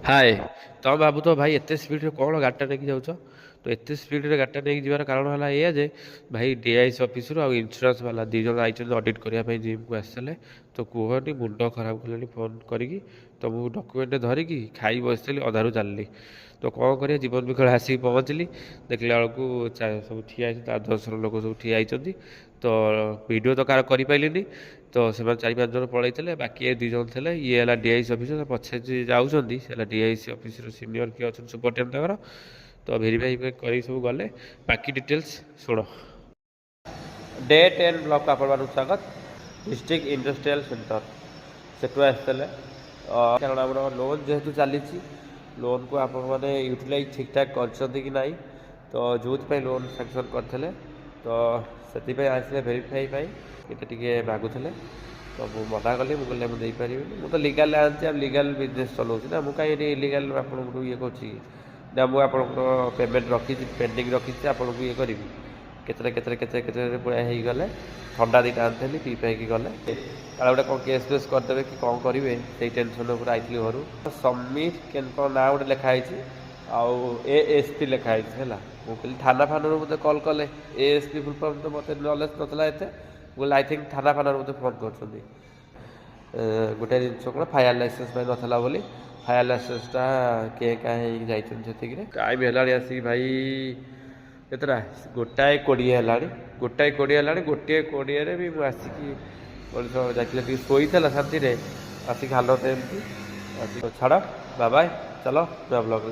ହାଏ ତମେ ଭାବୁଥିବ ଭାଇ ଏତେ ସ୍ପିଡ଼ରେ କ'ଣ ଗାଡ଼ିଟା ନେଇକି ଯାଉଛ? ତ ଏତେ ସ୍ପିଡ଼ରେ ଗାଡ଼ିଟା ନେଇକି ଯିବାର କାରଣ ହେଲା ଏଇଆ ଯେ ଭାଇ ଡିଆଇସି ଅଫିସରୁ ଆଉ ଇନ୍ସୁରାନ୍ସ ବାଲା ଦୁଇ ଜଣ ଆଇଛନ୍ତି ଅଡ଼ିଟ୍ କରିବା ପାଇଁ ଜିମ୍କୁ ଆସିଥିଲେ। ତ କୁହନି ମୁଣ୍ଡ ଖରାପ କଲେଣି ଫୋନ୍ କରିକି। ତ ମୁଁ ଡକ୍ୟୁମେଣ୍ଟ ଧରିକି ଖାଇ ବସିଥିଲି ଅଧାରୁ ଚାଲିଲି। ତ କ'ଣ କରିବା ଜୀବନ ବିକଳ ଆସିକି ପହଞ୍ଚିଲି। ଦେଖିଲା ବେଳକୁ ସବୁ ଠିଆ ହେଇଛନ୍ତି 8-10 ଲୋକ ସବୁ ଠିଆ ହେଇଛନ୍ତି। ତ ଭିଡ଼ିଓ ତ କାହାର କରିପାରିଲିନି। ତ ସେମାନେ 4-5 ଜଣ ପଳେଇଥିଲେ ବାକି ଏ 2 ଜଣ ଥିଲେ। ଇଏ ହେଲା ଡିଆଇସି ଅଫିସର ପଛରେ ଯିଏ ଯାଉଛନ୍ତି ସେ ହେଲା ଡିଆଇସି ଅଫିସର ସିନିୟର କିଏ ଅଛନ୍ତି ସୁପରଟେଣ୍ଡେଣ୍ଟ ତାଙ୍କର। ତ ଭେରିଫାଇ କରିକି ସବୁ ଗଲେ ବାକି ଡିଟେଲ୍ସ ଶୁଣ। ଡେ 10 ବ୍ଲକ୍ ଆପଣମାନଙ୍କୁ ସ୍ୱାଗତ। ଡିଷ୍ଟ୍ରିକ୍ଟ ଇଣ୍ଡଷ୍ଟ୍ରିଆଲ ସେଣ୍ଟର ସେଠୁ ଆସିଥିଲେ। କାରଣ ଆମର ଲୋନ୍ ଯେହେତୁ ଚାଲିଛି ଲୋନ୍କୁ ଆପଣମାନେ ୟୁଟିଲାଇଜ୍ ଠିକ୍ଠାକ୍ କରିଛନ୍ତି କି ନାହିଁ, ତ ଯେଉଁଥିପାଇଁ ଲୋନ୍ ସାଙ୍କସନ୍ କରିଥିଲେ ତ ସେଥିପାଇଁ ଆସିଲେ ଭେରିଫାଇ ପାଇଁ। ଏତେ ଟିକେ ମାଗୁଥିଲେ ତ ମୁଁ ମନା କଲି। ମୁଁ କହିଲି ମୁଁ ଦେଇପାରିବିନି, ମୁଁ ତ ଲିଗାଲ୍ ଆଣିଛି ଆଉ ଲିଗାଲ୍ ବିଜନେସ୍ ଚଲାଉଛି ନା, ମୁଁ କାହିଁକି ଇଲିଗାଲ୍ ଆପଣଙ୍କୁ ଇଏ କରୁଛି ନା। ମୁଁ ଆପଣଙ୍କର ପେମେଣ୍ଟ ରଖିଛି ପେଣ୍ଡିଂ ରଖିଛି ଆପଣଙ୍କୁ ଇଏ କରିବି। କେତେ ପୁରା ହେଇଗଲେ। ଥଣ୍ଡା ଦୁଇଟା ଆଣିଥିଲି ପିଇ ପାଇକି ଗଲେ। କାଳେ ଗୋଟେ କ'ଣ କେସ୍ ଫେସ୍ କରିଦେବେ କି କ'ଣ କରିବେ ସେଇ ଟେନସନ୍ ଉପରେ ଆଇଥିଲି ଘରୁ। ସମୀର କେମିତି କ'ଣ ନାଁ ଗୋଟେ ଲେଖା ହେଇଛି ଆଉ ASP ଲେଖା ହେଇଛି ହେଲା। ମୁଁ କହିଲି ଥାନା ଫାନାରୁ ମୋତେ କଲ୍ କଲେ। ASP ଫୁଲ୍ ଫର୍ମ ତ ମୋତେ ନଲେଜ୍ ନଥିଲା ଏତେ। ମୁଁ କହିଲି ଆଇ ଥିଙ୍କ ଥାନା ଫାନାରୁ ମୋତେ ଫୋନ୍ କରୁଛନ୍ତି। ଗୋଟେ ଜିନିଷ କ'ଣ ଫାୟାର୍ ଲାଇସେନ୍ସ ପାଇଁ ନଥିଲା ବୋଲି ଫାୟାର୍ ଲାଇସେନ୍ସଟା କାଁ ହେଇକି ଯାଇଛନ୍ତି ସେତିକିରେ। ଟାଇମ୍ ହେଲାଣି ଆସିକି ଭାଇ କେତେଟା 1:20 ହେଲାଣି। 1:20 ହେଲାଣି। 1:20ରେ ବି ମୁଁ ଆସିକି ମଣିଷ ଯାଇଥିଲେ ଟିକେ ଶୋଇଥିଲା ଶାନ୍ତିରେ ଆସିକି ହାଲତ ଏମିତି। ଛାଡ଼ ବାବାଏ ଚାଲ ବ୍ଲଗ୍